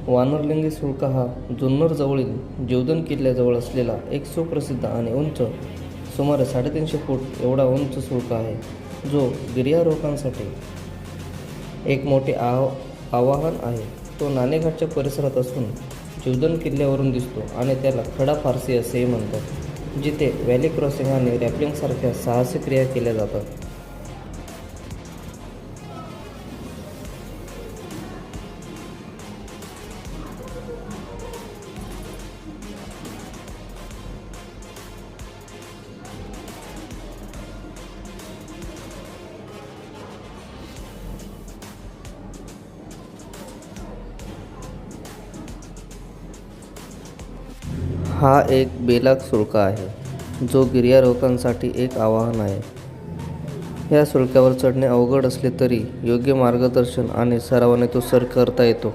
वानरलिंगी सुळका हा जुन्नरजवळील जीवदन किल्ल्याजवळ असलेला एक सुप्रसिद्ध आणि उंच सुमारे 350 फूट एवढा उंच सुळका आहे, जो गिर्यारोहकांसाठी एक मोठे आवाहन आहे. तो नाणेघाटच्या परिसरात असून जीवदन किल्ल्यावरून दिसतो आणि त्याला खडा फारसी असेही म्हणतात, जिथे व्हॅली क्रॉसिंग आणि रॅपलिंगसारख्या साहसी क्रिया केल्या जातात. हा एक बेलाग सुळका आहे, जो गिर्यारोहकांसाठी एक आवाहन आहे. या सुळक्यावर चढणे अवघड असले तरी योग्य मार्गदर्शन आणि सरावाने तो सर करता येतो.